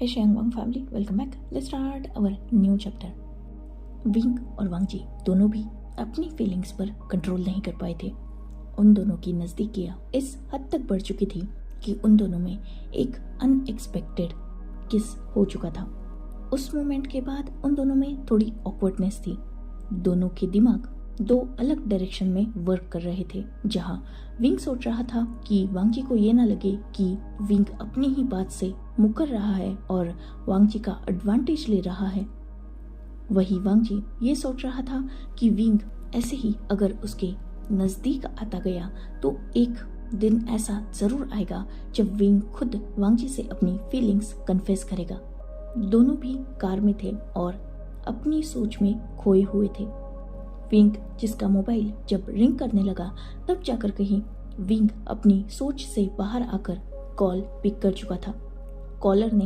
Hey Xiang Wang family, welcome back. Let's start our new chapter. Wing और वांगजी दोनों भी अपनी फीलिंग्स पर कंट्रोल नहीं कर पाए थे। उन दोनों की नज़दीकियाँ इस हद तक बढ़ चुकी थी कि उन दोनों में एक अनएक्सपेक्टेड किस हो चुका था। उस मोमेंट के बाद उन दोनों में थोड़ी ऑकवर्डनेस थी। दोनों के दिमाग दो अलग डायरेक्शन में वर्क कर रहे थे। जहाँ विंग सोच रहा था कि वांगजी को ये ना लगे कि विंग अपनी ही बात से मुकर रहा है और वांगजी का एडवांटेज ले रहा है, वही वांगजी ये सोच रहा था कि विंग ऐसे ही अगर उसके नज़दीक आता गया तो एक दिन ऐसा ज़रूर आएगा जब विंग खुद वांगजी से अपनी फीलिंग्स कन्फेस करेगा। दोनों भी कार में थे और अपनी सोच में खोए हुए थे। विंग जिसका मोबाइल जब रिंग करने लगा तब जाकर कहीं विंग अपनी सोच से बाहर आकर कॉल पिक कर चुका था। कॉलर ने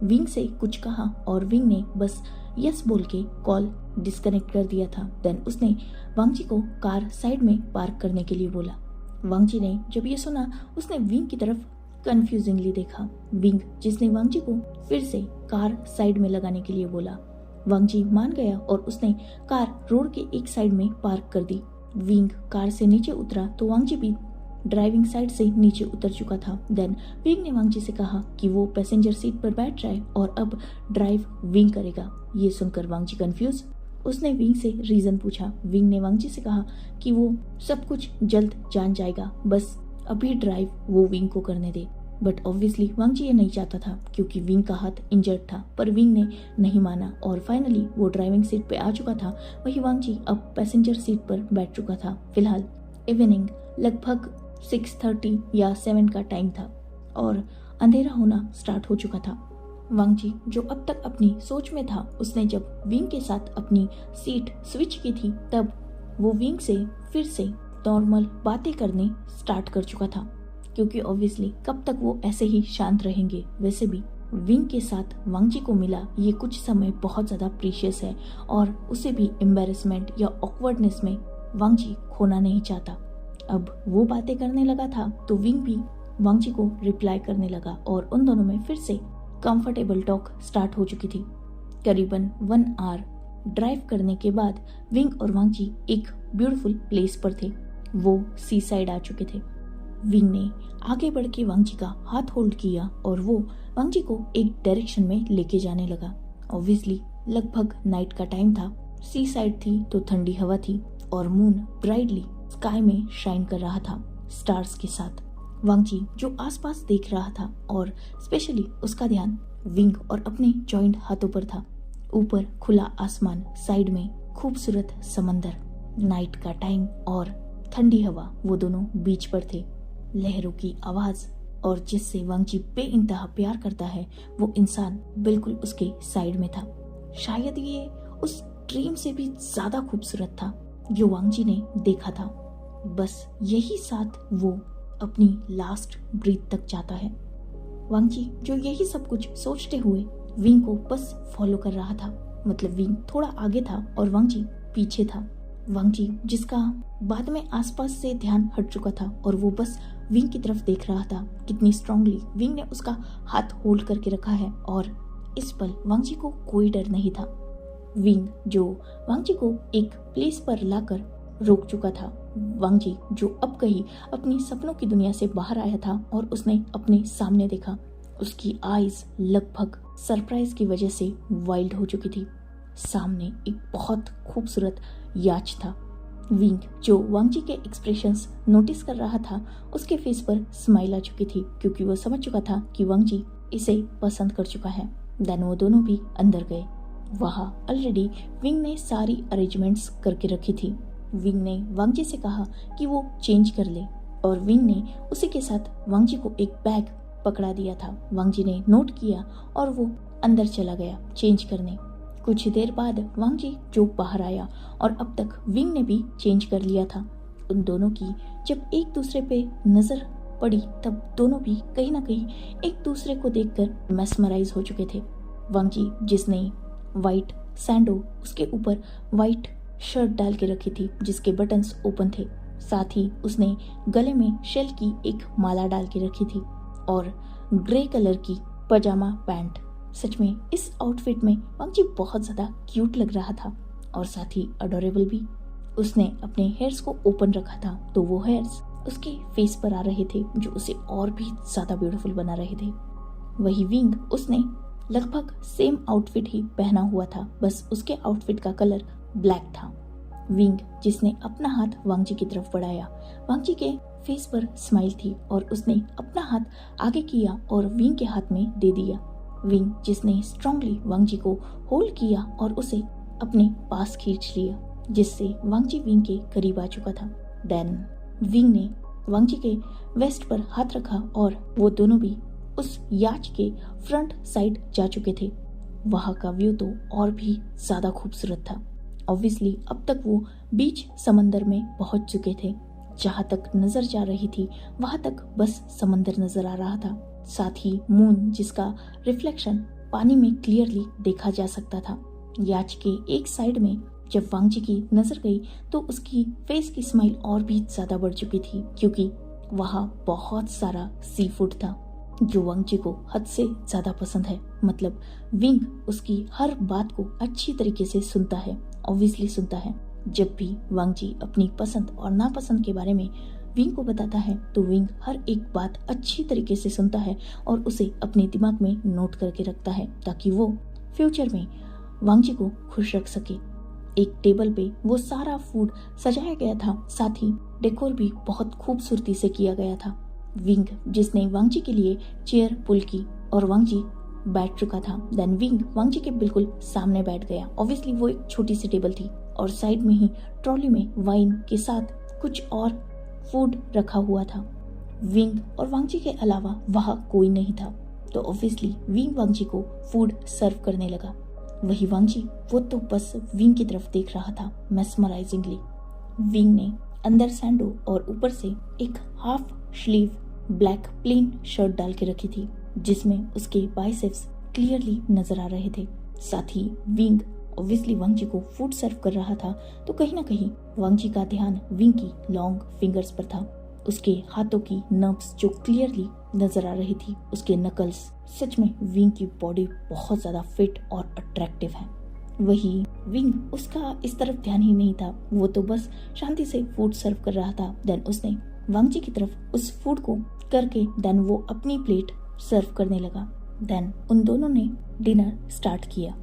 विंग से कुछ कहा और विंग ने बस यस बोल के कॉल डिस्कनेक्ट कर दिया था। देन उसने वांगजी को कार साइड में पार्क करने के लिए बोला। वांगजी ने जब ये सुना उसने विंग की तरफ कंफ्यूजिंगली देखा। विंग जिसने वांगजी को फिर से कार साइड में लगाने के लिए बोला। वांगजी मान गया और उसने कार रोड के एक साइड में पार्क कर दी। विंग कार से नीचे उतरा तो वांगजी भी ड्राइविंग साइड से नीचे उतर चुका था। देन विंग ने वांगजी से कहा कि वो पैसेंजर सीट पर बैठ जाए और अब ड्राइव विंग करेगा। ये सुनकर वांगजी कंफ्यूज। उसने विंग से रीजन पूछा। विंग ने वांगजी से कहा कि वो सब कुछ जल्द जान जाएगा, बस अभी ड्राइव वो विंग को करने दे। बट ऑब्वियसली वांगजी ये नहीं चाहता था क्योंकि विंग का हाथ इंजर्ड था, पर विंग ने नहीं माना और फाइनली वो ड्राइविंग सीट पे आ चुका था। वही वांगजी अब पैसेंजर सीट पर बैठ चुका था। फिलहाल इवनिंग लगभग 6:30 या 7 का टाइम था और अंधेरा होना स्टार्ट हो चुका था। वांगजी जो अब तक अपनी सोच में था, उसने जब विंग के साथ अपनी सीट स्विच की थी तब वो विंग से फिर से नॉर्मल बातें करने स्टार्ट कर चुका था क्योंकि ऑब्वियसली कब तक वो ऐसे ही शांत रहेंगे। वैसे भी विंग के साथ वांगजी को मिला ये कुछ समय बहुत ज़्यादा प्रीशियस है और उसे भी एम्बैरेसमेंट या ऑकवर्डनेस में वांगजी खोना नहीं चाहता। अब वो बातें करने लगा था तो विंग भी वांगजी को रिप्लाई करने लगा और उन दोनों में फिर से कंफर्टेबल टॉक स्टार्ट हो चुकी थी। करीबन 1 आवर ड्राइव करने के बाद विंग और वांगजी एक ब्यूटीफुल प्लेस पर थे। वो सी साइड आ चुके थे। विंग ने आगे बढ़ के वांगजी का हाथ होल्ड किया और वो वांगजी को एक डायरेक्शन में लेके जाने लगा। ऑब्वियसली लगभग नाइट का टाइम था, सी साइड थी तो ठंडी हवा थी और मून ब्राइटली स्काई में शाइन कर रहा था स्टार्स के साथ। वांगजी जो आसपास देख रहा था और स्पेशली उसका ध्यान विंग और अपने जॉइंट हाथों पर था। ऊपर खुला आसमान, साइड में खूबसूरत समंदर, नाइट का टाइम और ठंडी हवा, वो दोनों बीच पर थे। लहरों की आवाज और जिससे वांगजी बेइंतहा प्यार करता है वो इंसान बिल्कुल उसके साइड में था। शायद ये उस ड्रीम से भी ज्यादा खूबसूरत था जो वांगजी ने देखा था। बस यही साथ वो अपनी लास्ट ब्रीथ तक जाता है। वांगजी जो यही सब कुछ सोचते हुए विंग को बस फॉलो कर रहा था। मतलब विंग थोड़ा आगे था और वांगजी पीछे था। वांगजी जिसका बाद में आसपास से ध्यान हट चुका था और वो बस विंग की तरफ देख रहा था कितनी स्ट्रांगली विंग ने उसका हाथ होल्ड करके रखा है और इस पल वांगजी को कोई डर नहीं था। विंग जो वांगजी को एक प्लेस पर लाकर रोक चुका था। वांगजी जो अब कहीं अपनी सपनों की दुनिया से बाहर आया था और उसने अपने सामने देखा। उसकी आईज लगभग सरप्राइज की वजह से वाइल्ड हो चुकी थी। सामने एक बहुत खूबसूरत याच था। विंग जो वांगजी के एक्सप्रेशंस नोटिस कर रहा था, उसके फेस पर स्माइल आ चुकी थी क्योंकि वो समझ चुका था कि वांगजी इसे पसंद कर चुका है। देन वो दोनों भी अंदर गए। वहाँ ऑलरेडी विंग ने सारी अरेंजमेंट्स करके रखी थी। विंग ने वांगजी से कहा कि वो चेंज कर ले और विंग ने उसी के साथ वांगजी को एक बैग पकड़ा दिया था। वांगजी ने नोट किया और वो अंदर चला गया चेंज करने। कुछ देर बाद वांगजी जो बाहर आया और अब तक विंग ने भी चेंज कर लिया था। उन दोनों की जब एक दूसरे पे नजर पड़ी तब दोनों भी कहीं ना कहीं एक दूसरे को देखकर मेस्मराइज हो चुके थे। वांगजी जिसने वाइट सैंडो उसके ऊपर वाइट शर्ट डाल के रखी थी जिसके बटन्स ओपन थे, साथ ही उसने गले में शेल की एक माला डाल के रखी थी और ग्रे कलर की पजामा पैंट। सच में इस आउटफिट में वांगजी बहुत ज्यादा क्यूट लग रहा था और साथ ही अडोरेबल भी। उसने अपने हेयर्स को ओपन रखा था तो वो हेयर्स उसके फेस पर आ रहे थे जो उसे और भी ज्यादा ब्यूटीफुल बना रहे थे। वही विंग, उसने लगभग सेम आउटफिट ही पहना हुआ था, बस उसके आउटफिट का कलर ब्लैक था। विंग, जिसने अपना हाथ वांगजी की तरफ बढ़ाया, वांगजी के फेस पर स्माइल थी और उसने अपना हाथ आगे किया और विंग के हाथ में दे दिया। विंग, जिसने स्ट्रांगली वांगजी को होल्ड किया और उसे अपने पास खींच लिया, जिससे वांगजी विंग के करीब आ चुका था। देन विंग ने वांगजी के वेस्ट पर हाथ रखा और वो दोनों भी उस याच के फ्रंट साइड जा चुके थे। वहां का व्यू तो और भी ज्यादा खूबसूरत था। ऑब्वियसली अब तक वो बीच समंदर में पहुंच चुके थे। जहां तक नजर जा रही थी वहां तक बस समंदर नजर आ रहा था, साथ ही मून जिसका रिफ्लेक्शन पानी में क्लियरली देखा जा सकता था। याच के एक साइड में जब वांगजी की नजर गई तो उसकी फेस की स्माइल और भी ज्यादा बढ़ चुकी थी, क्योंकि वहां बहुत सारा सी फूड था जो वांगजी को हद से ज्यादा पसंद है। मतलब विंग उसकी हर बात को अच्छी तरीके से सुनता है, ऑब्वियसली सुनता है। जब भी वांगजी अपनी पसंद और नापसंद के बारे में विंग को बताता है तो विंग हर एक बात अच्छी तरीके से सुनता है और उसे अपने दिमाग में नोट करके रखता है ताकि वो फ्यूचर में वांगजी को खुश रख सके। एक टेबल पे वो सारा फूड सजाया गया था, साथ ही डेकोर भी बहुत खूबसूरती से किया गया था। विंग, जिसने वांगजी के लिए चेयर पुल की और वांगजी बैठ चुका था। देन विंग वांगजी के बिल्कुल सामने बैठ गया। ऑब्वियसली वो एक छोटी सी टेबल थी और साइड में ही ट्रॉली में वाइन के साथ कुछ और फूड रखा हुआ था। विंग और वांगजी के अलावा वहां कोई नहीं था, तो ऑब्वियसली विंग वांगजी को फूड सर्व करने लगा। वही वांगजी, वो तो बस विंग की तरफ देख रहा था मेस्मराइजिंगली। विंग ने अंदर सैंडो और ऊपर से एक half sleeve black plain shirt डाल के रखी थी जिसमें उसके बाइसेप्स क्लियरली नजर आ रहे थे। साथ ही विंग ऑब्वियसली वांगजी को फूड सर्व कर रहा था, तो कहीं ना कहीं वांगजी का ध्यान विंग की लॉन्ग फिंगर्स पर था। उसके हाथों की नर्व्स जो क्लियरली नजर आ रही थी, उसके नकल्स। सच में विंग की बॉडी बहुत ज्यादा फिट और अट्रैक्टिव है। वही विंग, उसका इस तरफ ध्यान ही नहीं था, वो तो बस शांति से फूड सर्व कर रहा था। देन उसने वांगजी की तरफ उस फूड को करके देन वो अपनी प्लेट सर्व करने लगा। देन उन दोनों ने डिनर स्टार्ट किया।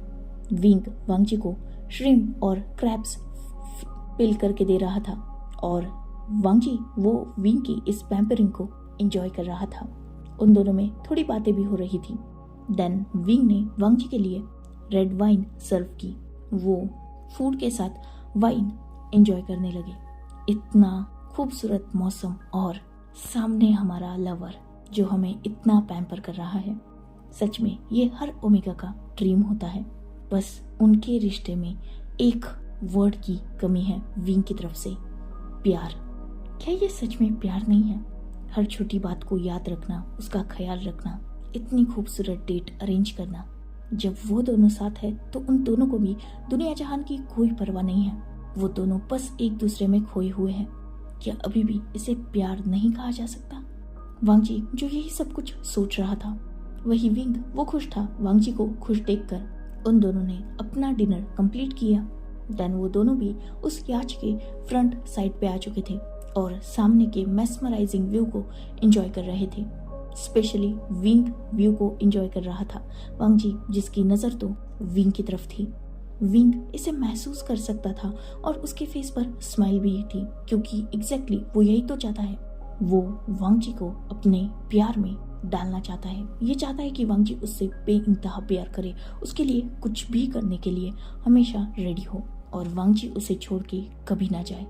विंग वांगजी को श्रिम्प और क्रैब्स पिल करके दे रहा था और वांगजी वो विंग की इस पैम्परिंग को एंजॉय कर रहा था। उन दोनों में थोड़ी बातें भी हो रही थी। देन विंग ने वांगजी के लिए रेड वाइन सर्व की। वो फूड के साथ वाइन एंजॉय करने लगे। इतना खूबसूरत मौसम और सामने हमारा लवर जो हमें इतना पैम्पर कर रहा है। सच में ये हर ओमेगा का ड्रीम होता है। बस उनके रिश्ते में एक वर्ड की कमी है विंग की तरफ से, प्यार। क्या ये सच में प्यार नहीं है? हर छोटी बात को याद रखना, उसका ख्याल रखना, इतनी खूबसूरत डेट अरेंज करना। जब वो दोनों साथ है तो उन दोनों को भी दुनिया जहान की कोई परवाह नहीं है। वो दोनों बस एक दूसरे में खोए हुए हैं। क्या अभी भी इसे प्यार नहीं कहा जा सकता? वांगजी जो यही सब कुछ सोच रहा था, वही विंग, वो खुश था वांगजी को खुश देखकर। उन दोनों ने अपना डिनर कंप्लीट किया। देन वो दोनों भी उस याच के फ्रंट साइड पे आ चुके थे और सामने के मेस्मराइजिंग व्यू को एंजॉय कर रहे थे। स्पेशली विंग व्यू को एंजॉय कर रहा था। वांगजी, जिसकी नजर तो विंग की तरफ थी, विंग इसे महसूस कर सकता था और उसके फेस पर स्माइल भी थी, क्योंकि एग्जैक्टली वो यही तो चाहता है। वो वांगजी को अपने प्यार में डालना चाहता है। ये चाहता है कि वांगजी उससे बेइंतहा प्यार करे, उसके लिए कुछ भी करने के लिए हमेशा रेडी हो और वांगजी उसे छोड़ के कभी ना जाए।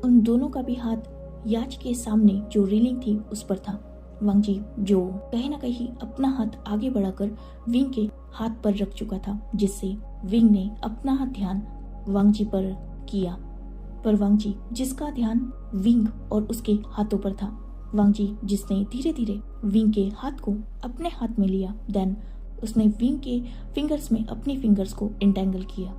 उन दोनों का भी हाथ याच के सामने जो रेलिंग थी उस पर था। वांगजी जो कहीं ना कहीं अपना हाथ आगे बढ़ाकर विंग के हाथ पर रख चुका था, जिससे विंग ने अपना ध्यान वांगजी पर किया। पर वांगजी, जिसका ध्यान विंग और उसके हाथों पर था, वांगजी जिसने धीरे धीरे विंग के हाथ को अपने हाथ में लिया। देन उसने विंग के फिंगर्स में अपनी फिंगर्स को एंटेंगल किया।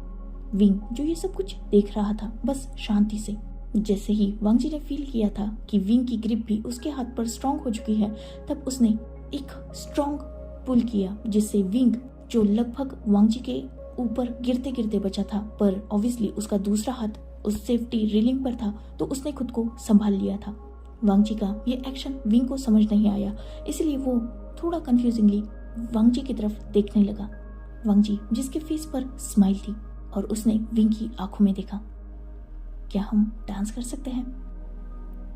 विंग जो ये सब कुछ देख रहा था बस शांति से। जैसे ही वांगजी ने फील किया था कि विंग की ग्रिप भी उसके हाथ पर स्ट्रांग हो चुकी है, तब उसने एक स्ट्रांग पुल किया, जिससे विंग, जो लगभग वांगजी के ऊपर गिरते गिरते बचा था, पर ऑब्वियसली उसका दूसरा हाथ उस सेफ्टी रेलिंग पर था, तो उसने खुद को संभाल लिया था। वांगजी का ये एक्शन विंग को समझ नहीं आया, इसलिए वो थोड़ा कंफ्यूजिंगली वांगजी की तरफ देखने लगा। वांगजी, जिसके फेस पर स्माइल थी, और उसने विंग की आंखों में देखा। क्या हम डांस कर सकते हैं?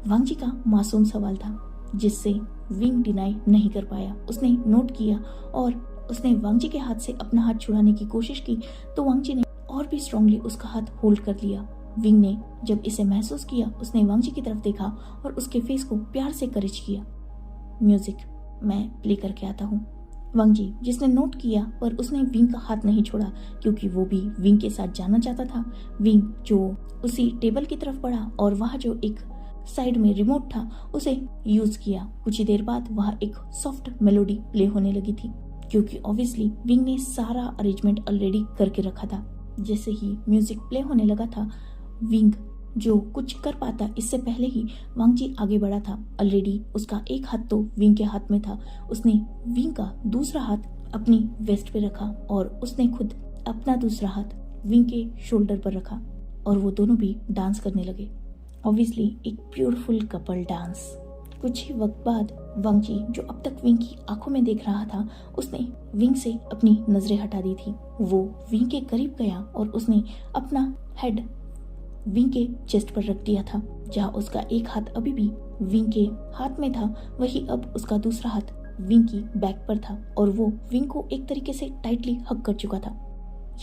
वांगजी का मासूम सवाल था, जिससे विंग डिनाई नहीं कर पाया। उसने नोट किया और उसने वांगजी के हाथ से अपना हाथ छुड़ाने की कोशिश की, तो वांगजी ने और भी स्ट्रांगली उसका हाथ होल्ड कर लिया। विंग ने जब इसे महसूस किया, उसने वांगजी की तरफ देखा और उसके फेस को प्यार से करेज किया। म्यूजिक मैं प्ले करके आता हूँ। वांगजी, जिसने नोट किया, पर उसने विंग का हाथ नहीं छोड़ा, क्योंकि वो भी विंग के साथ जाना चाहता था। विंग, जो उसी टेबल की तरफ बढ़ा और वहाँ जो एक साइड में रिमोट था, उसे यूज किया। कुछ ही देर बाद वहाँ एक सॉफ्ट मेलोडी प्ले होने लगी थी, क्योंकि ऑब्वियसली विंग ने सारा अरेंजमेंट ऑलरेडी करके रखा था। जैसे ही म्यूजिक प्ले होने लगा था, विंग, जो कुछ कर पाता इससे पहले ही वांगजी आगे बढ़ा था। ऑलरेडी उसका एक हाथ तो विंग के हाथ में था। उसने विंग का दूसरा हाथ अपनी वेस्ट पे रखा और उसने खुद अपना दूसरा हाथ विंग के शोल्डर पर रखा, और वो दोनों भी डांस करने लगे। ऑब्वियसली एक ब्यूटीफुल कपल डांस। कुछ ही वक्त बाद वांगजी, जो अब तक विंग की आंखों में देख रहा था, उसने विंग से अपनी नजरें हटा दी थी। वो विंग के करीब गया और उसने अपना हेड विंग के चेस्ट पर रख दिया था। जहाँ उसका एक हाथ अभी भी विंग के हाथ में था, वही अब उसका दूसरा हाथ विंग की बैक पर था, और वो विंग को एक तरीके से टाइटली हग कर चुका था।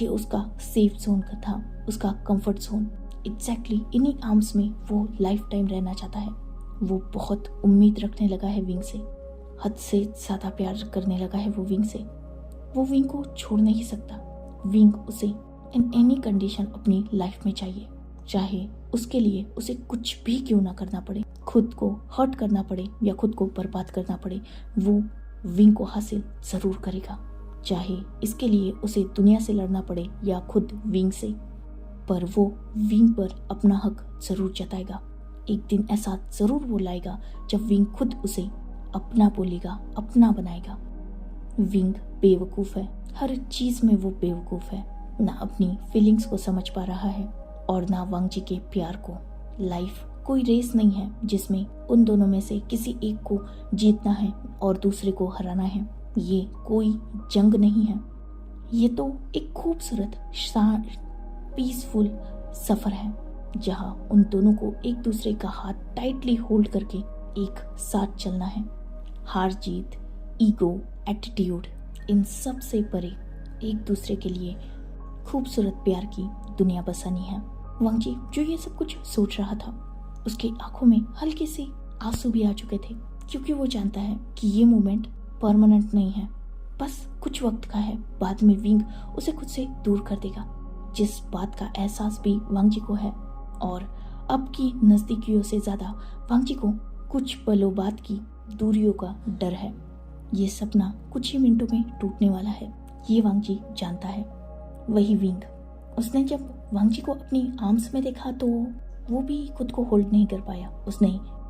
ये उसका सेफ जोन का था, उसका कंफर्ट जोन। एग्जैक्टली इन्हीं आर्म्स में वो लाइफ टाइम रहना चाहता है। वो बहुत उम्मीद रखने लगा है विंग से, हद से ज्यादा प्यार करने लगा है वो विंग से। वो विंग को छोड़ नहीं सकता। विंग उसे इन एनी कंडीशन अपनी लाइफ में चाहिए, चाहे उसके लिए उसे कुछ भी क्यों ना करना पड़े, खुद को हर्ट करना पड़े या खुद को बर्बाद करना पड़े, वो विंग को हासिल जरूर करेगा। चाहे इसके लिए उसे दुनिया से लड़ना पड़े या खुद विंग से, पर वो विंग पर अपना हक जरूर जताएगा। एक दिन ऐसा जरूर वो लाएगा जब विंग खुद उसे अपना बोलेगा, अपना बनाएगा। विंग बेवकूफ है, हर चीज में वो बेवकूफ है। ना अपनी फीलिंग्स को समझ पा रहा है और ना वांगजी के प्यार को। लाइफ कोई रेस नहीं है जिसमें उन दोनों में से किसी एक को जीतना है और दूसरे को हराना है। ये कोई जंग नहीं है, ये तो एक खूबसूरत पीसफुल सफर है, जहां उन दोनों को एक दूसरे का हाथ टाइटली होल्ड करके एक साथ चलना है। हार जीत, ईगो, एटीट्यूड, इन सब से परे एक दूसरे के लिए खूबसूरत प्यार की दुनिया बसानी है। वांगजी, जो ये सब कुछ सोच रहा था, उसकी आंखों में हल्के से आंसू भी आ चुके थे, क्योंकि वो जानता है कि ये मोमेंट परमानेंट नहीं है, बस कुछ वक्त का है। बाद में विंग उसे खुद से दूर कर देगा, जिस बात का एहसास भी वांगजी को है। और अब की नजदीकियों से ज्यादा वांगजी को कुछ पलों बाद की दूरियों का डर है। ये सपना कुछ ही मिनटों में टूटने वाला है, ये वांगजी जानता है। वही विंग, उसने जब वांगजी को अपनी आर्म्स में देखा तो वो भी खुद को होल्ड नहीं कर पाया। उसने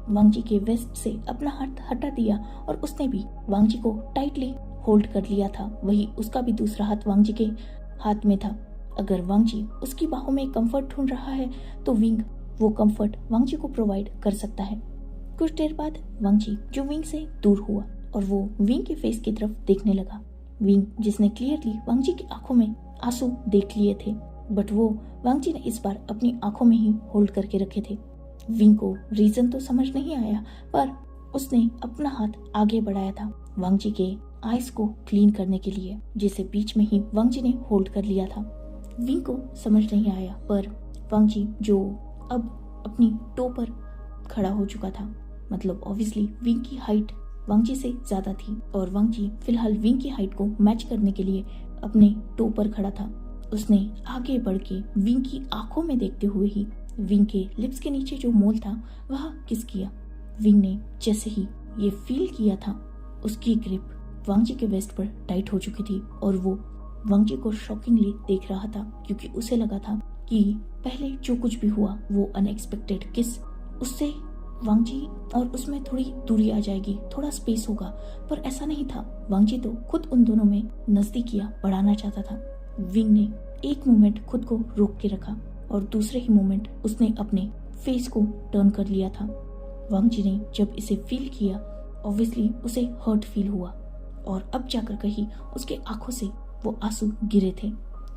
वांगजी के वेस्ट से अपना हाथ हटा दिया और उसने भी वांगजी को टाइटली होल्ड कर लिया था। वही उसका भी दूसरा हाथ वांगजी के हाथ में था। अगर वांगजी उसकी बाहों में कंफर्ट ढूंढ रहा है तो विंग वो कंफर्ट वांगजी को प्रोवाइड कर सकता है। कुछ देर बाद वांगजी, जो विंग से दूर हुआ और वो विंग के फेस की तरफ देखने लगा। विंग, जिसने क्लियरली वांगजी की आंखों में आंसू देख लिए थे, बट वो वांगजी ने इस बार अपनी आंखों में ही होल्ड करके रखे थे। विंग को रीजन तो समझ नहीं आया, पर उसने अपना हाथ आगे बढ़ाया था वांगजी के आईज को क्लीन करने के लिए, जिसे बीच में ही वांगजी ने होल्ड कर लिया था। विंग को समझ नहीं आया, पर वांगजी, जो अब अपनी टो पर खड़ा हो चुका था, मतलब ऑब्वियसली विंग की हाइट वांगजी से ज्यादा थी और वांगजी फिलहाल विंग की हाइट को मैच करने के लिए अपने टो पर खड़ा था। उसने आगे बढ़ के विंग की आंखों में देखते हुए ही विंग के लिप्स के नीचे जो मोल था वह किस किया। विंग ने जैसे ही ये फील किया था, उसकी ग्रिप वांगजी के वेस्ट पर टाइट हो चुकी थी और वो वांगजी को शॉकिंगली देख रहा था, क्योंकि उसे लगा था कि पहले जो कुछ भी हुआ वो अनएक्सपेक्टेड किस उससे वांग जी और उसमें थोड़ी दूरी आ जाएगी, थोड़ा स्पेस होगा, पर ऐसा नहीं था। वांग जी तो खुद उन दोनों में नजदीकियां बढ़ाना चाहता था। विंग ने एक मोमेंट खुद को रोक के रखा और दूसरे ही मोमेंट उसने अपने फेस को टर्न कर लिया था। वांग जी ने जब इसे फील किया, ऑब्वियसली उसे हर्ट फील हुआ और अब जाकर कहीं उसके आंखों से वो आंसू गिरे थे।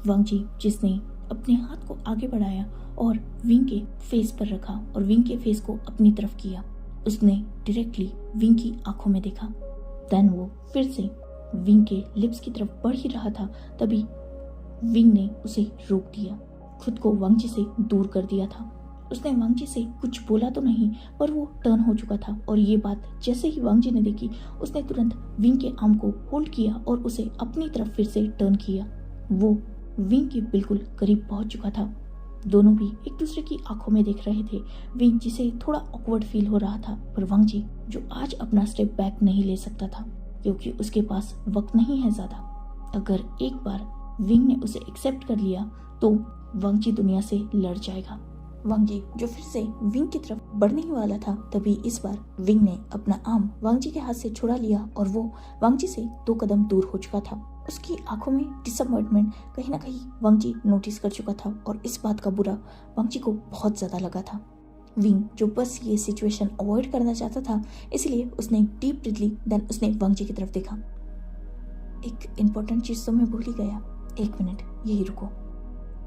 वांग जी जिसने अपने हाथ को आगे बढ़ाया और विंग के फेस पर रखा और विंग के फेस को अपनी तरफ किया, उसने डायरेक्टली विंग की आंखों में देखा। देन वो फिर से विंग के लिप्स की तरफ बढ़ ही रहा था, तभी विंग ने उसे रोक दिया, खुद को वांग जी से दूर कर दिया था। उसने वांग जी से कुछ बोला तो नहीं, पर वो टर्न हो चुका था और ये बात जैसे ही वांग जी ने देखी, उसने तुरंत विंग के आर्म को होल्ड किया और उसे अपनी तरफ फिर से टर्न किया। वो विंग के बिल्कुल करीब पहुंच चुका था। दोनों भी एक दूसरे की आंखों में देख रहे थे। विंग जिसे थोड़ा ऑकवर्ड फील हो रहा था, पर वांग जी जो आज अपना स्टेप बैक नहीं ले सकता था क्योंकि उसके पास वक्त नहीं है ज्यादा। अगर एक बार विंग ने उसे एक्सेप्ट कर लिया तो वांग जी दुनिया से लड़ जाएगा। वांग जी जो फिर से विंग की तरफ बढ़ने ही वाला था, तभी इस बार विंग ने अपना आर्म वांग जी के हाथ से छुड़ा लिया और वो वांग जी से 2 कदम दूर हो चुका था। उसकी आंखों में डिसअपॉइंटमेंट कहीं ना कहीं वांग जी नोटिस कर चुका था और इस बात का बुरा वांग जी को बहुत ज्यादा लगा था। विंग जो बस ये सिचुएशन अवॉइड करना चाहता था, इसलिए उसने डीप ब्रीथ ली। देन उसने वांग जी की तरफ देखा। एक इम्पोर्टेंट चीज तो मैं भूल ही गया, 1 मिनट यही रुको।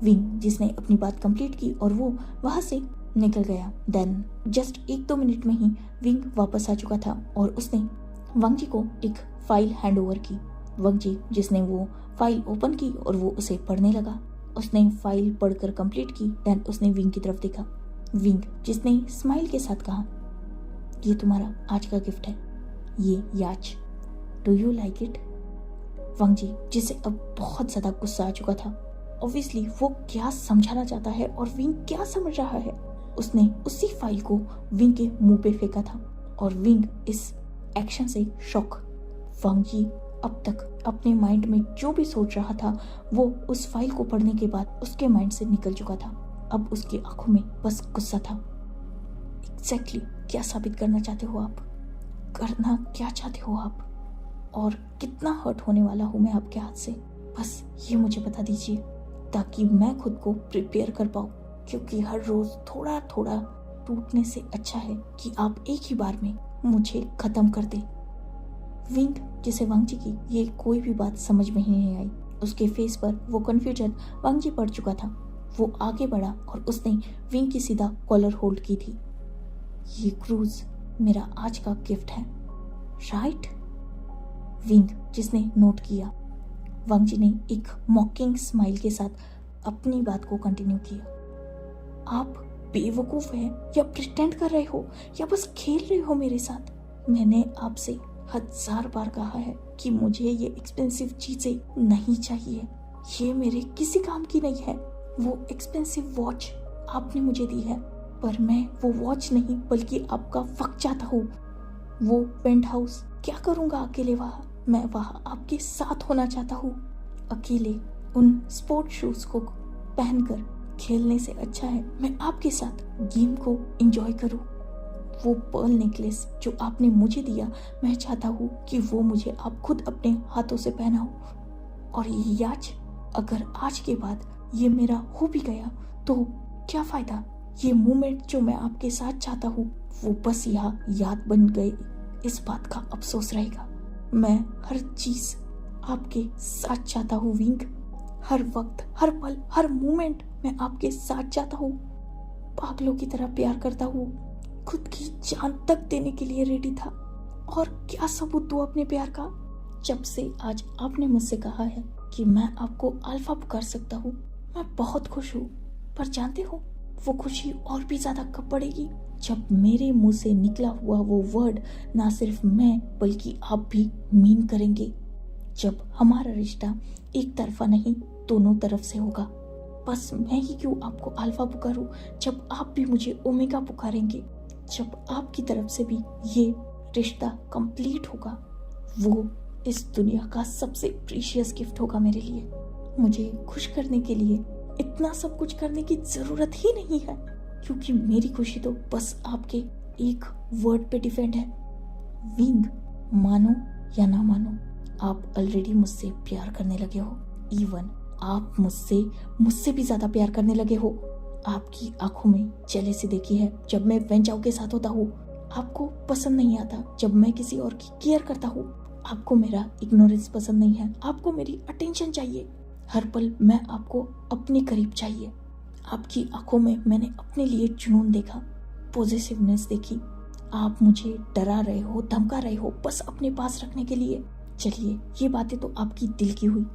विंग जिसने अपनी बात कंप्लीट की और वो वहां से निकल गया। देन जस्ट 1-2 मिनट में ही विंग वापस आ चुका था और उसने वांग जी को एक फाइल हैंड ओवर की। वांग जी जिसने वो फाइल ओपन की और वो उसे पढ़ने लगा। उसने फाइल पढ़कर कंप्लीट की। देन उसने विंग की तरफ देखा। विंग जिसने स्माइल के साथ कहा, ये तुम्हारा आज का गिफ्ट है, ये याच, डू यू लाइक इट? वांग जी जिसे अब बहुत ज्यादा गुस्सा आ चुका था। ऑब्वियसली वो क्या समझाना चाहता है और विंग क्या समझ रहा है। उसने उसी फाइल को विंग के मुंह पे फेंका था और विंग इस एक्शन से शॉक। वांग जी अब तक अपने माइंड में जो भी सोच रहा था वो उस फाइल को पढ़ने के बाद उसके माइंड से निकल चुका था। अब उसकी आंखों में बस गुस्सा था। एग्जैक्टली क्या साबित करना चाहते हो आप? करना क्या चाहते हो आप? और कितना हर्ट होने वाला हूं मैं आपके हाथ से? बस ये मुझे बता दीजिए ताकि मैं खुद को प्रिपेयर कर पाऊँ, क्योंकि हर रोज थोड़ा थोड़ा टूटने से अच्छा है कि आप एक ही बार में मुझे खत्म कर दे। विंग जिसे वांग जी की ये कोई भी बात समझ में ही नहीं आई। उसके फेस पर वो कंफ्यूजन वांग जी पड़ चुका था। वो आगे बढ़ा और उसने विंग की सीधा कॉलर होल्ड की थी। ये क्रूज मेरा आज का गिफ्ट है, राइट? विंग जिसने नोट किया। वांग जी ने एक मॉकिंग स्माइल के साथ अपनी बात को कंटिन्यू किया। आप बेवकूफ हैं या प्रिटेंड कर रहे हो या बस खेल रहे हो मेरे साथ? मैंने आपसे 1000 बार कहा है कि मुझे ये एक्सपेंसिव चीजें नहीं चाहिए। ये मेरे किसी काम की नहीं है। वो एक्सपेंसिव वॉच आपने मुझे दी है, पर मैं वो वॉच नहीं बल्कि आपका वक्त चाहता हूँ। वो पेंट हाउस क्या करूँगा अकेले वहाँ? मैं वहाँ आपके साथ होना चाहता हूँ। अकेले उन स्पोर्ट शूज को पहनकर खेलने से अच्छा है मैं आपके साथ गेम को एंजॉय करूँ। वो पर्ल नेकलेस जो आपने मुझे दिया, मैं चाहता हूँ कि वो मुझे आप खुद अपने हाथों से पहनाओ। और ये याच, अगर आज के बाद ये मेरा हो भी गया तो क्या फायदा? ये मोमेंट जो मैं आपके साथ चाहता हूँ वो बस यहाँ याद बन गए, इस बात का अफसोस रहेगा। मैं हर चीज आपके साथ चाहता हूँ विंग। हर वक्त, हर पल, हर मोमेंट मैं आपके साथ चाहता हूँ। पागलों की तरह प्यार करता हूँ, खुद की जान तक देने के लिए रेडी था। और क्या सबूत दूं अपने प्यार का? जब से आज आपने मुझसे कहा है कि मैं आपको अल्फा पुकार सकता हूँ, मैं बहुत खुश हूँ। पर जानते हो वो खुशी और भी ज्यादा कब बढ़ेगी? जब मेरे मुंह से निकला हुआ वो वर्ड ना सिर्फ मैं बल्कि आप भी मीन करेंगे। जब हमारा रिश्ता एक तरफा नहीं दोनों तरफ से होगा। बस मैं ही क्यों आपको अल्फा पुकारूं जब आप भी मुझे ओमेगा पुकारेंगे। जब आपकी तरफ से भी ये रिश्ता कंप्लीट होगा, वो इस दुनिया का सबसे प्रीशियस गिफ्ट होगा मेरे लिए। मुझे खुश करने के लिए इतना सब कुछ करने की जरूरत ही नहीं है, क्योंकि मेरी खुशी तो बस आपके एक वर्ड पे डिपेंड है। विंग, मानो या ना मानो, आप ऑलरेडी मुझसे प्यार करने लगे हो। इवन आप मुझसे भी ज्यादा प्यार करने लगे हो। आपकी आंखों में जेलसी देखी है जब मैं वेंचाओ के साथ होता हूँ। आपको पसंद नहीं आता जब मैं किसी और की केयर करता हूँ। आपको मेरा इग्नोरेंस पसंद नहीं है, आपको मेरी अटेंशन चाहिए। हर पल मैं आपको अपने करीब चाहिए। आपकी आंखों में मैंने अपने लिए जुनून देखा, पॉजिटिवनेस देखी। आप मुझे डरा रहे हो, धमका रहे हो बस अपने पास रखने के लिए। चलिए, ये बातें तो आपकी दिल की हुई।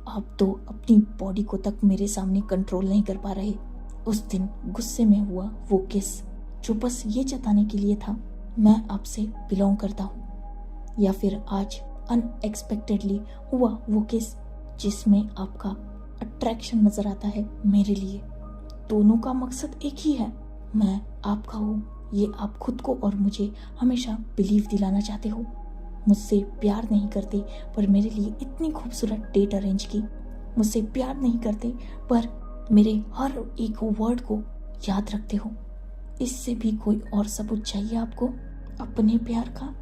आप तो अपनी बॉडी को तक मेरे सामने कंट्रोल नहीं कर पा रहे। उस दिन गुस्से में हुआ वो किस, जो बस ये जताने के लिए था मैं आपसे बिलोंग करता हूँ, या फिर आज अनएक्सपेक्टेडली हुआ वो किस जिसमें आपका अट्रैक्शन नजर आता है मेरे लिए। दोनों का मकसद एक ही है, मैं आपका हूँ। ये आप खुद को और मुझे हमेशा बिलीव दिलाना चाहते हो। मुझसे प्यार नहीं करते पर मेरे लिए इतनी खूबसूरत डेट अरेंज की। मुझसे प्यार नहीं करते पर मेरे हर एक वर्ड को याद रखते हो। इससे भी कोई और सबूत चाहिए आपको अपने प्यार का?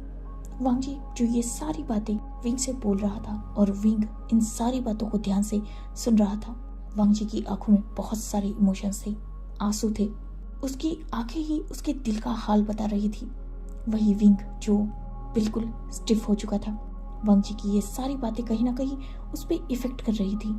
वांग जी जो ये सारी बातें विंग से बोल रहा था और विंग इन सारी बातों को ध्यान से सुन रहा था। वांग जी की आंखों में बहुत सारे इमोशंस थे, आंसू थे। उसकी आंखें ही उसके दिल का हाल बता रही थी। वही विंग जो बिल्कुल स्टिफ हो चुका था। वांग जी की ये सारी बातें कहीं ना कहीं उस पर इफेक्ट कर रही थी।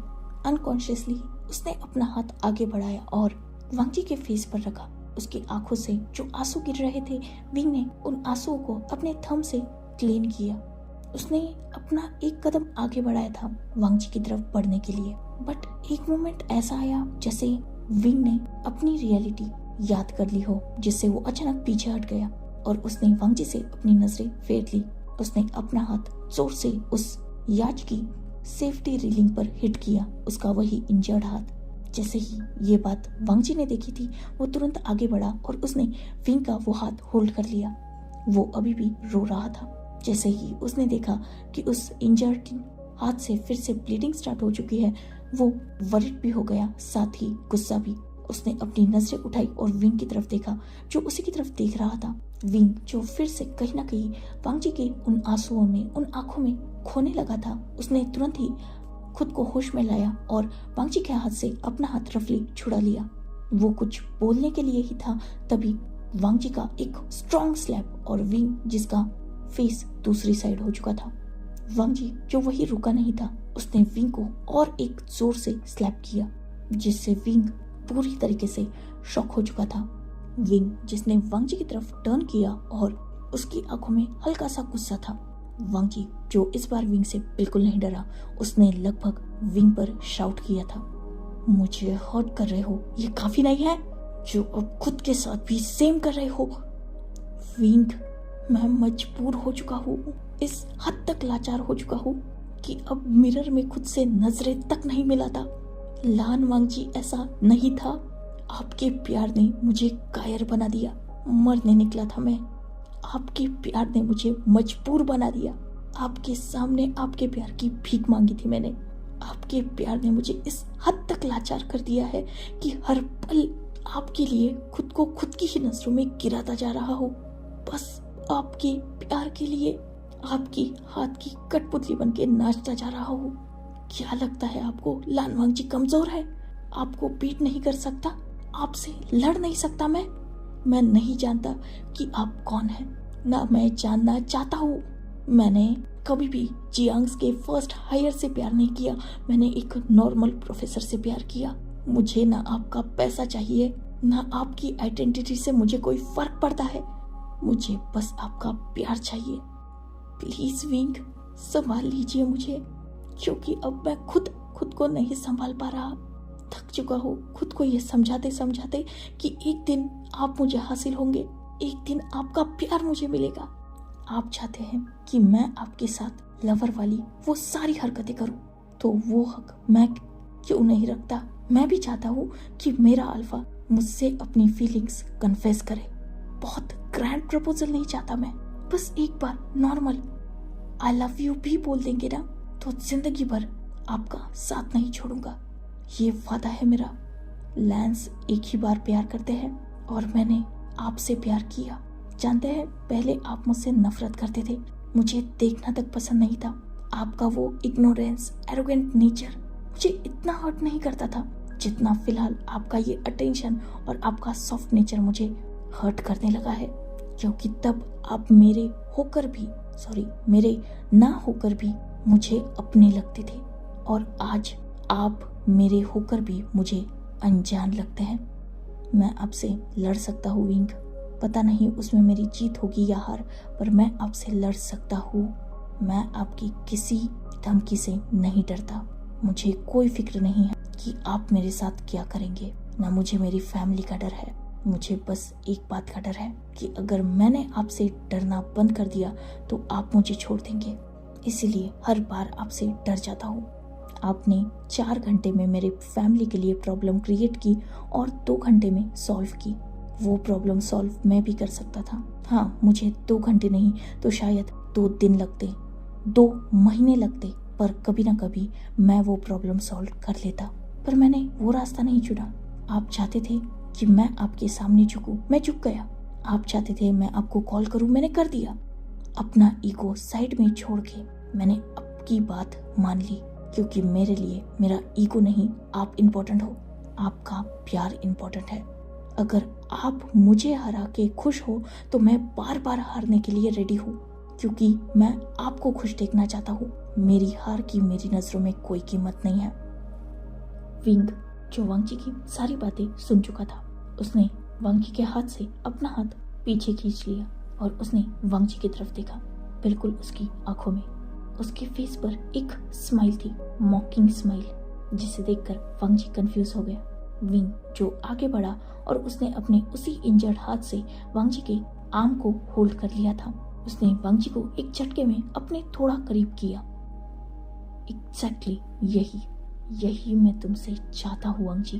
अनकॉन्शियसली उसने अपना हाथ आगे बढ़ाया और वांग जी के फेस पर रखा। उसकी आंखों से जो आंसू गिर रहे थे, विंग ने उन आंसुओं को अपने थंब से क्लीन किया। उसने अपना एक कदम आगे बढ़ाया था वांग जी की तरफ बढ़ने के लिए, बट एक मोमेंट ऐसा आया जैसे विंग ने अपनी रियलिटी याद कर ली हो, जिससे वो अचानक पीछे हट गया और उसने वांग जी से अपनी नजरें फेर ली। उसने अपना हाथ जोर से उस याच की सेफ्टी रेलिंग पर हिट किया, उसका वही इंजर्ड हाथ। जैसे ही ये बात वांग जी ने देखी थी, वो तुरंत आगे बढ़ा और उसने विंग का वो हाथ होल्ड कर लिया। वो अभी भी रो रहा था। जैसे ही उसने देखा कि उस इंजर्ड हाथ से फिर से ब्लीडिंग स्टार्ट हो चुकी है, वो वरिड भी हो गया, साथ ही गुस्सा भी। उसने अपनी नजरें उठाई और विंग की तरफ देखा जो उसी की तरफ देख रहा था। विंग जो फिर से कहीं ना कहीं वांग जी के उन आंसुओं में, उन आंखों में खोने लगा था। उसने तुरंत ही खुद को होश में लाया और वांग जी के हाथ से अपना हाथ रफली छुड़ा लिया। वो कुछ बोलने के लिए ही था, तभी वांग जी का एक स्ट्रॉन्ग स्लैप और विंग जिसका फेस दूसरी साइड हो चुका था। वांग जी जो वही रुका नहीं था, उसने विंग को और एक जोर से स्लैप किया, जिससे विंग पूरी तरीके से शॉक हो चुका था। विंग जिसने वांग जी की तरफ टर्न किया और उसकी आंखों में हल्का सा गुस्सा था। वांग जी जो इस बार विंग से बिल्कुल नहीं डरा, उसने लगभग विंग पर शाउट किया था, मुझे हर्ट कर रहे हो, ये काफी नहीं है जो अब खुद के साथ भी सेम कर रहे हो। विंग मैं मजबूर हो चुका हूँ, इस हद तक लाचार हो चुका हूँ कि अब मिरर में खुद से नजरें तक नहीं मिलाता। लान वांग जी ऐसा नहीं था, आपके प्यार ने मुझे कायर बना दिया। मरने निकला था मैं, आपके प्यार ने मुझे मजबूर बना दिया। आपके सामने आपके प्यार की भीख मांगी थी मैंने। आपके प्यार ने मुझे इस हद तक लाचार कर दिया है कि हर पल आपके लिए खुद को खुद की ही नजरों में गिराता जा रहा हूँ। बस आपके प्यार के लिए आपकी हाथ की कठपुतली बन के नाचता जा रहा हूँ। क्या लगता है आपको लान वांग जी कमजोर है? आपको बीट नहीं कर सकता, आपसे लड़ नहीं सकता मैं नहीं जानता कि आप कौन हैं, ना मैं जानना चाहता हूँ। मैंने कभी भी जियांग्स के फर्स्ट हायर से प्यार नहीं किया, मैंने एक नॉर्मल प्रोफेसर से प्यार किया। मुझे ना आपका पैसा चाहिए, ना आपकी आइडेंटिटी से मुझे कोई फर्क पड़ता है, मुझे बस आपका प्यार चाहिए। प्लीज विंग संभाल लीजिए मुझे, क्योंकि अब मैं खुद को नहीं संभाल पा रहा। थक चुका हूँ खुद को ये समझाते समझाते कि एक दिन आप मुझे हासिल होंगे, एक दिन आपका प्यार मुझे मिलेगा। आप चाहते हैं कि मैं आपके साथ लवर वाली वो सारी हरकतें करूं, तो वो हक मैं क्यों नहीं रखता? मैं भी चाहता हूँ कि मेरा अल्फा मुझसे अपनी फीलिंग्स कन्फेस करे। बहुत ग्रैंड प्रपोजल नहीं चाहता मैं, बस एक बार नॉर्मल आई लव यू भी बोल देंगे ना, तो जिंदगी भर आपका साथ नहीं छोड़ूंगा, ये वादा है मेरा। लैंस एक ही बार प्यार करते हैं और मैंने आपसे प्यार किया, जानते हैं, पहले आप मुझसे नफरत करते थे, मुझे देखना तक पसंद नहीं था। आपका वो इग्नोरेंस, एरोगेंट नेचर मुझे इतना हर्ट नहीं करता था जितना फिलहाल आपका ये अटेंशन और आपका सॉफ्ट नेचर मुझे हर्ट करने लगा है। क्योंकि तब आप मेरे ना होकर भी मुझे अपने लगते थे, और आज आप मेरे होकर भी मुझे अनजान लगते हैं। मैं आपसे लड़ सकता हूँ विंग, पता नहीं उसमें मेरी जीत होगी या हार, पर मैं आपसे लड़ सकता हूँ। मैं आपकी किसी धमकी से नहीं डरता। मुझे कोई फिक्र नहीं है कि आप मेरे साथ क्या करेंगे, ना मुझे मेरी फैमिली का डर है। मुझे बस एक बात का डर है कि अगर मैंने आपसे डरना बंद कर दिया तो आप मुझे छोड़ देंगे। इसीलिए हर बार आपसे डर जाता हूँ। आपने 4 घंटे में मेरे फैमिली के लिए प्रॉब्लम क्रिएट की और 2 घंटे में सॉल्व की। वो प्रॉब्लम सॉल्व मैं भी कर सकता था। हाँ, मुझे 2 घंटे नहीं तो शायद 2 दिन लगते, 2 महीने लगते, पर कभी ना कभी मैं वो प्रॉब्लम सॉल्व कर लेता। पर मैंने वो रास्ता नहीं चुना। आप चाहते थे कि मैं आपके सामने झुकूं, मैं झुक गया। आप चाहते थे मैं आपको कॉल करूं, मैंने कर दिया। अपना ईगो साइड में छोड़ के मैंने आपकी बात मान ली, क्योंकि मेरे लिए मेरा ईगो नहीं, आप इम्पोर्टेंट हो। आपका प्यार इम्पोर्टेंट है। अगर आप मुझे हरा के खुश हो तो मैं बार बार हारने के लिए रेडी हूँ, क्योंकि मैं आपको खुश देखना चाहता हूँ। मेरी हार की मेरी नजरों में कोई कीमत नहीं है। विंग, जो वांगची की सारी बातें सुन चुका था, उसने वांगची के हाथ से अपना हाथ पीछे खींच लिया और उसने वांगची की तरफ देखा। बिल्कुल उसकी आंखों में, उसके फेस पर एक स्माइल थी, मॉकिंग स्माइल, जिसे देखकर वांगची कंफ्यूज हो गया। विंग जो आगे बढ़ा और उसने अपने उसी इंजर्ड हाथ से वांगची के आर्म को होल्ड कर लिया था। उसने वांगची को एक झटके में अपने थोड़ा करीब किया। एग्जैक्टली यही मैं तुमसे चाहता हूँ वांगची।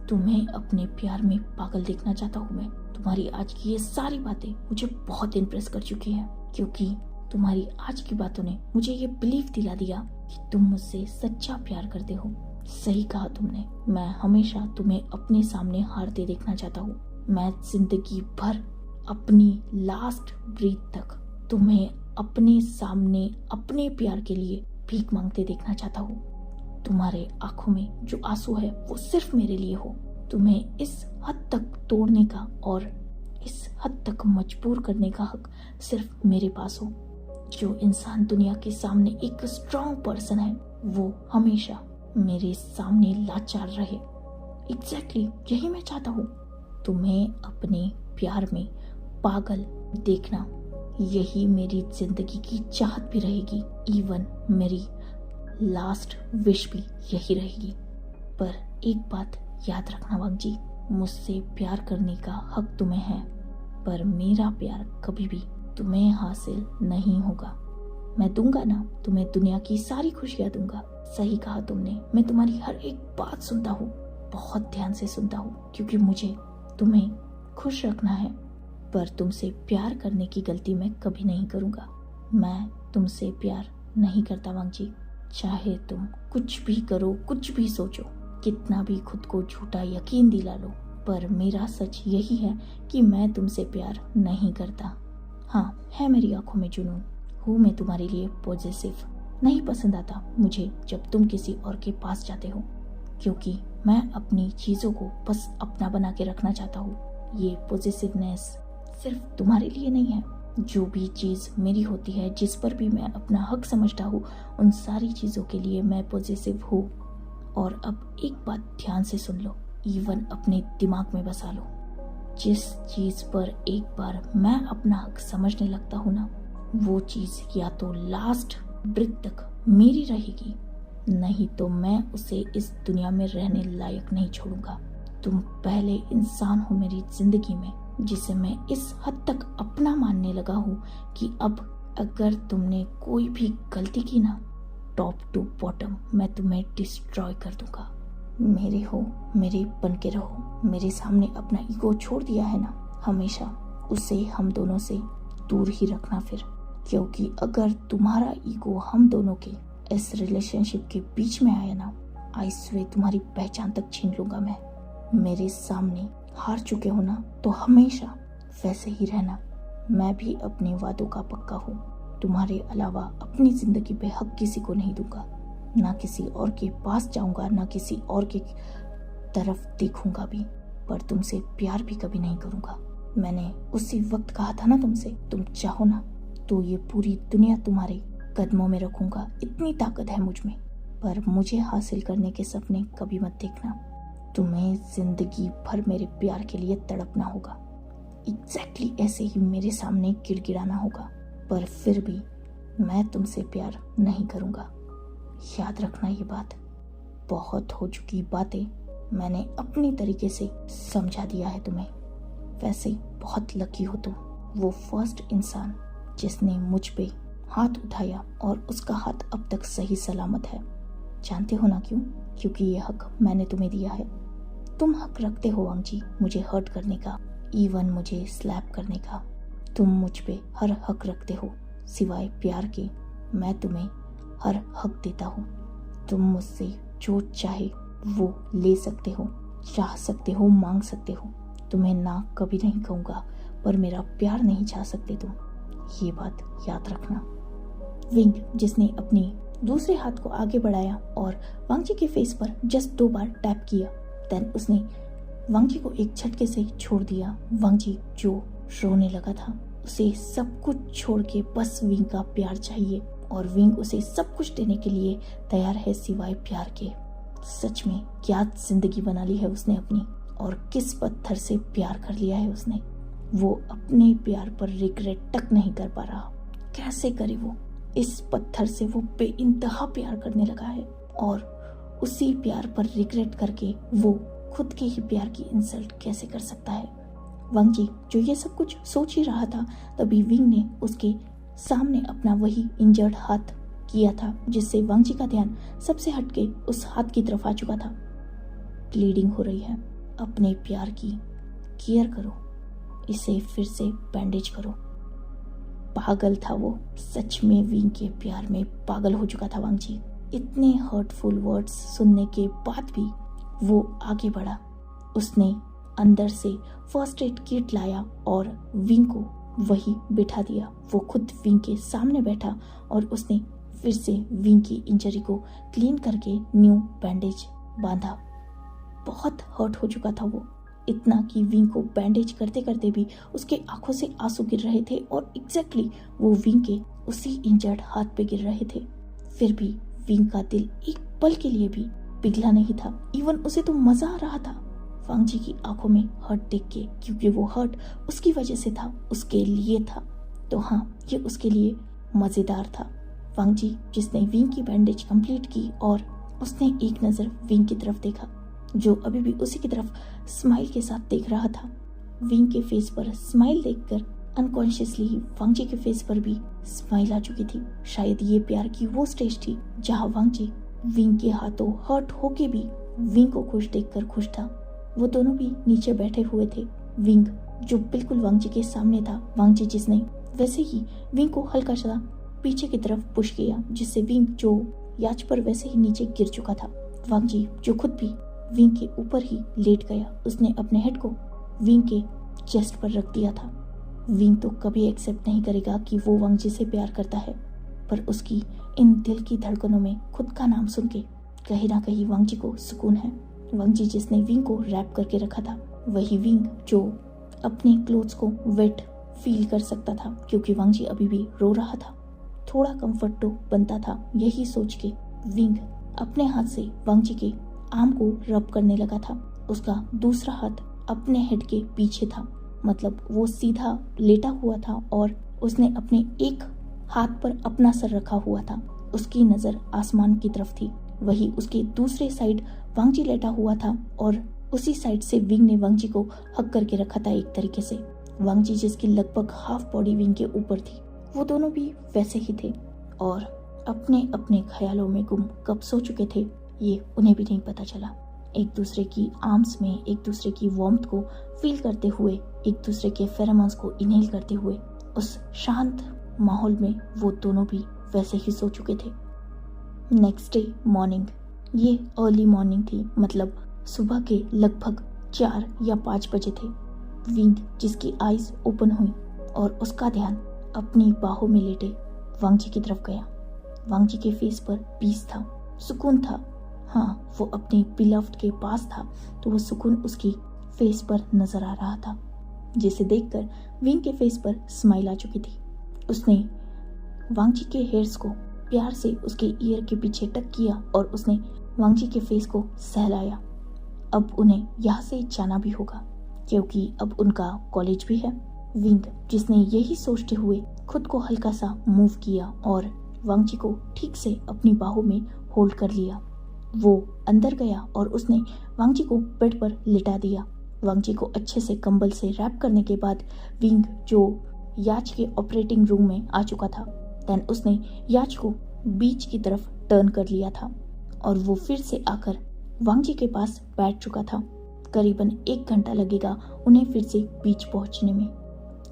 तुम्हें अपने प्यार में पागल देखना चाहता हूँ मैं। तुम्हारी आज की ये सारी बातें मुझे बहुत इम्प्रेस कर चुकी है, क्योंकि तुम्हारी आज की बातों ने मुझे ये बिलीव दिला दिया कि तुम मुझसे सच्चा प्यार करते हो। सही कहा तुमने, मैं हमेशा तुम्हें अपने सामने हारते देखना चाहता हूँ। मैं जिंदगी भर अपनी लास्ट ब्रीथ तक तुम्हें अपने सामने अपने प्यार के लिए भीख मांगते देखना चाहता हूँ। तुम्हारे आंखों में जो आंसू है वो सिर्फ मेरे लिए हो। तुम्हें इस हद तक तोड़ने का और इस हद तक मजबूर करने का हक सिर्फ मेरे पास हो। जो इंसान दुनिया के सामने एक स्ट्रॉन्ग पर्सन है, वो हमेशा मेरे सामने लाचार रहे। एग्जैक्टली यही मैं चाहता हूँ। तुम्हें अपने प्यार में पागल देखना, यही मेरी जिंदगी की चाहत भी रहेगी। इवन मेरी लास्ट विश भी यही रहेगी। पर एक बात याद रखना वांगची, मुझसे प्यार करने का हक तुम्हें है, पर मेरा प्यार कभी भी तुम्हें हासिल नहीं होगा। मैं दूंगा ना, तुम्हें दुनिया की सारी खुशियां दूंगा। सही कहा तुमने, मैं तुम्हारी हर एक बात सुनता हूँ, बहुत ध्यान से सुनता हूँ, क्योंकि मुझे तुम्हें खुश रखना है। पर तुमसे प्यार करने की गलती मैं कभी नहीं करूँगा। मैं तुमसे प्यार नहीं करता वांगची। चाहे तुम कुछ भी करो, कुछ भी सोचो, कितना भी खुद को झूठा यकीन दिला लो, पर मेरा सच यही है कि मैं तुमसे प्यार नहीं करता। हाँ, है मेरी आंखों में जुनून, हूँ मैं तुम्हारे लिए पॉजिटिव। नहीं पसंद आता मुझे जब तुम किसी और के पास जाते हो, क्योंकि मैं अपनी चीज़ों को बस अपना बना के रखना चाहता हूँ। ये पॉजिटिवनेस सिर्फ तुम्हारे लिए नहीं है। जो भी चीज़ मेरी होती है, जिस पर भी मैं अपना हक समझता हूँ, उन सारी चीज़ों के लिए मैं पॉजिटिव हूँ। और अब एक बात ध्यान से सुन लो, इवन अपने दिमाग में बसा लो। जिस चीज़ पर एक बार मैं अपना हक समझने लगता हूँ ना, वो चीज़ या तो लास्ट ब्रेथ तक मेरी रहेगी, नहीं तो मैं उसे इस दुनिया में रहने लायक नहीं छोड़ूंगा। तुम पहले इंसान हो मेरी जिंदगी में जिसे मैं इस हद तक अपना मानने लगा हूँ कि अब अगर तुमने कोई भी गलती की ना, टॉप टू बॉटम मैं तुम्हें डिस्ट्रॉय कर दूंगा। मेरे हो, मेरे बन के रहो। मेरे सामने अपना ईगो छोड़ दिया है ना, हमेशा उसे हम दोनों से दूर ही रखना फिर, क्योंकि अगर तुम्हारा ईगो हम दोनों के इस रिलेशनशिप के बीच में आया ना, आई स्वे तुम्हारी पहचान तक छीन लूंगा मैं। मेरे सामने हार चुके हो ना, तो हमेशा वैसे ही रहना। मैं भी अपने वादों का पक्का हूँ। तुम्हारे अलावा अपनी जिंदगी पे हक किसी को नहीं दूंगा, ना किसी और के पास जाऊंगा, ना किसी और के तरफ देखूंगा भी, पर तुमसे प्यार भी कभी नहीं करूंगा। मैंने उसी वक्त कहा था ना तुमसे, तुम चाहो ना तो ये पूरी दुनिया तुम्हारे कदमों में रखूंगा। इतनी ताकत है मुझ में, पर मुझे हासिल करने के सपने कभी मत देखना। तुम्हें जिंदगी भर मेरे प्यार के लिए तड़पना होगा, एग्जैक्टली ऐसे ही मेरे सामने गिड़गिड़ाना होगा, पर फिर भी मैं तुमसे प्यार नहीं करूंगा। याद रखना ये बात। बहुत हो चुकी बातें मैंने अपनी तरीके से समझा दिया है तुम्हें। वैसे बहुत लकी हो तुम, वो फर्स्ट इंसान जिसने मुझ पे हाथ उठाया और उसका हाथ अब तक सही सलामत है। जानते हो ना क्यों? क्योंकि ये हक मैंने तुम्हें दिया है। तुम हक रखते हो वांगजी मुझे हर्ट करने का, इवन मुझे स्लैप करने का। तुम मुझ पे हर हक रखते हो, सिवाय प्यार के मैं तुम्हें हर हक देता हूँ। तुम मुझसे जो चाहे वो ले सकते हो, चाह सकते हो, मांग सकते हो। तुम्हें ना कभी नहीं कहूँगा, पर मेरा प्यार नहीं चाह सकते तुम, ये बात याद रखना। विंग जिसने अपनी दूसरे हाथ को आगे बढ़ाया और वांगजी के फेस पर जस्ट 2 बार टैप किया, देन उसने वांगजी को एक झटके से छोड़ दिया। वांगजी जो रोने लगा था, उसे सब कुछ छोड़ के बस विंग का प्यार चाहिए और विंग उसे सब कुछ देने के लिए तैयार है सिवाय प्यार के। सच में क्या जिंदगी बना ली है उसने अपनी, और किस पत्थर से प्यार कर लिया है उसने। वो अपने प्यार पर रिग्रेट तक नहीं कर पा रहा। कैसे करे वो? इस पत्थर से वो बेइंतहा प्यार करने लगा है और उसी प्यार पर रिग्रेट करके वो खुद के ही प्यार की इंसल्ट कैसे कर सकता है। वांगजी जो ये सब कुछ सोच ही रहा था, तभी विंग ने उसके सामने अपना वही इंजर्ड हाथ किया था, जिससे वांगजी का ध्यान सबसे हटके उस हाथ की तरफ आ चुका था। ब्लीडिंग हो रही है, अपने प्यार की केयर करो, इसे फिर से बैंडेज करो। पागल था वो, सच में विंग के प्यार में पागल हो चुका था वांगजी। इतने हर्टफुल वर्ड्स सुनने के बाद भी वो आगे बढ़ा। उसने अंदर से फर्स्ट एड किट लाया और विंग को वही बिठा दिया। वो खुद विंग के सामने बैठा और उसने फिर से विंग की इंजरी को क्लीन करके न्यू बैंडेज बांधा। बहुत हर्ट हो चुका था वो, इतना कि विंग को बैंडेज करते करते भी उसके आंखों से आंसू गिर रहे थे और एग्जैक्टली वो विंग के उसी इंजर्ड हाथ पे गिर रहे थे। फिर भी विंग का दिल एक पल के लिए भी पिघला नहीं था। इवन उसे तो मजा आ रहा था वांगजी की आंखों में हर्ट देख के, क्योंकि वो हर्ट उसकी वजह से था, उसके लिए था। तो हाँ, ये उसके लिए मजेदार था। वांगजी जिसने विंग की बैंडेज कंप्लीट की और उसने एक नजर विंग की तरफ देखा, जो अभी भी उसी की तरफ स्माइल के साथ देख रहा था। विंग के फेस पर स्माइल देखकर अनकॉन्शियसली ही वांगजी के फेस पर भी स्माइल आ चुकी थी। शायद ये प्यार की वो स्टेज थी जहाँ वांगजी विंग के हाथों हर्ट होके भी विंग को खुश देखकर खुश था। वो दोनों भी नीचे बैठे हुए थे। विंग जो बिल्कुल वांगजी के सामने था, वांगजी जिसने वैसे ही विंग को हल्का सा पीछे की तरफ पुश किया, जिससे विंग जो याच पर वैसे ही नीचे गिर चुका था। वांगजी जो खुद भी विंग के ऊपर ही लेट गया, उसने अपने हेड को विंग के चेस्ट पर रख दिया था। विंग तो कभी एक्सेप्ट नहीं करेगा कि वो वांगजी से प्यार करता है, पर उसकी इन दिल की धड़कनों में खुद का नाम सुन के कहीं ना कहीं वांगजी को सुकून है। वांगजी जिसने विंग को रैप करके रखा था, वही विंग जो अपने क्लोथ्स को वेट फील कर सकता था, क्योंकि वांगजी अभी भी रो रहा था। थोड़ा कंफर्ट तो बनता था, यही सोच के विंग अपने हाथ से वांगजी के आर्म को रब करने लगा था। उसका दूसरा हाथ अपने हेड के पीछे था, मतलब वो सीधा लेटा हुआ था और उसने अपने एक हाथ पर अपना सर रखा हुआ था। उसकी नजर आसमान की तरफ थी। वही उसके दूसरे साइड वांगजी लेटा हुआ था और उसी साइड से विंग ने वांगजी को हक करके रखा था एक तरीके से। वांगजी जिसकी लगभग हाफ बॉडी विंग के ऊपर थी, वो दोनों भी वैसे ही थे और अपने अपने ख्यालों में गुम कब सो चुके थे ये उन्हें भी नहीं पता चला। एक दूसरे की आर्म्स में एक दूसरे की वार्मथ को फील करते हुए, एक दूसरे के फेरोमोन्स को इनहेल करते हुए, उस शांत माहौल में वो दोनों भी वैसे ही सो चुके थे। नेक्स्ट डे मॉर्निंग, ये अर्ली मॉर्निंग थी, मतलब सुबह के लगभग 4 या 5 बजे थे। विंग जिसकी आईज ओपन हुई और उसका ध्यान अपनी बाहों में लेटे वांग जी की तरफ गया। वांग जी के फेस पर पीस था, सुकून था। हाँ, वो अपने बिलव्ड के पास था तो वो सुकून उसकी फेस पर नजर आ रहा था, जिसे देखकर विंग के फेस पर स्माइल आ चुकी थी। उसने वांग जी के हेयर्स को प्यार से उसके ईयर के पीछे टक किया और उसने वांग जी के फेस को सहलाया। अब उन्हें यहाँ से जाना भी होगा क्योंकि अब उनका कॉलेज भी है। विंग, जिसने यही सोचते हुए खुद को हल्का सा मूव किया और वांग जी को ठीक से अपनी बाहों में होल्ड कर लिया। वो अंदर गया और उसने वांग जी को बेड पर लिटा दिया। वांग जी को अच्छे से कंबल से रैप करने के बाद विंग, जो याच के ऑपरेटिंग रूम में आ चुका था, देन उसने याच को बीच की तरफ टर्न कर लिया था और वो फिर से आकर वांग जी के पास बैठ चुका था। करीबन 1 घंटा लगेगा उन्हें फिर से बीच पहुंचने में।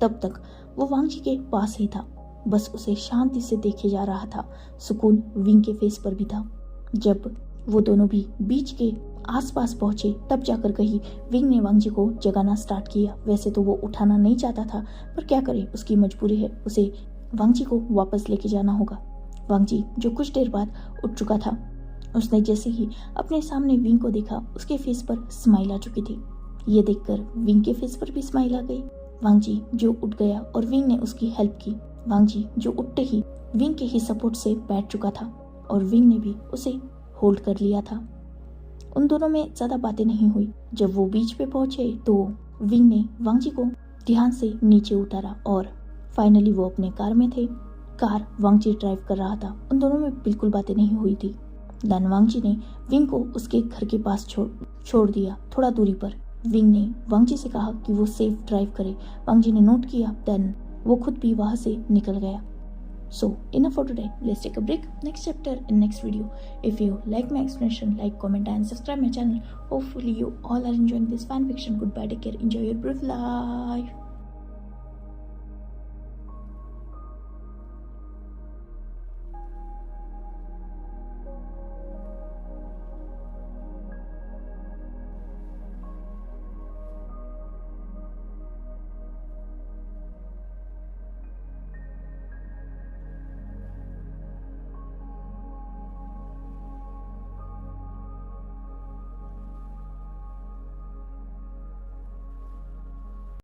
तब तक वो वांग जी के पास ही था, बस उसे शांति से देखे जा रहा था। सुकून विंग के फेस पर भी था। जब वो दोनों भी बीच के आसपास पहुंचे तब जाकर कहीं विंग ने वांग जी को जगाना स्टार्ट किया। वैसे तो वो उठाना नहीं चाहता था, पर क्या करे, उसकी मजबूरी है, उसे वांग जी को वापस लेके जाना होगा। वांग जी, जो कुछ देर बाद उठ चुका था, उसने जैसे ही अपने सामने विंग को देखा, उसके फेस पर स्माइल आ चुकी थी। ये देखकर विंग के फेस पर भी स्माइल आ गई। वांग जी जो उठ गया और विंग ने उसकी हेल्प की। वांग जी जो उठते ही विंग के ही सपोर्ट से बैठ चुका था और विंग ने भी उसे होल्ड कर लिया था। उन दोनों में ज्यादा बातें नहीं हुई। जब वो बीच पे पहुंचे तो विंग ने वांग जी को ध्यान से नीचे उतारा और फाइनली वो अपने कार में थे। कार वांग जी ड्राइव कर रहा था। उन दोनों में बिल्कुल बातें नहीं हुई थी। देन वांग जी ने विंग को उसके घर के पास छोड़ दिया, थोड़ा दूरी पर। विंग ने वांग जी से कहा कि वो सेफ ड्राइव करे। वांग जी ने नोट किया, देन वो खुद भी वहां से निकल गया। So enough for today. Let's take a break. Next chapter in next video. If you like my explanation, like, comment and subscribe my channel. Hopefully you all are enjoying this fan fiction. Goodbye, take care, enjoy your brief life.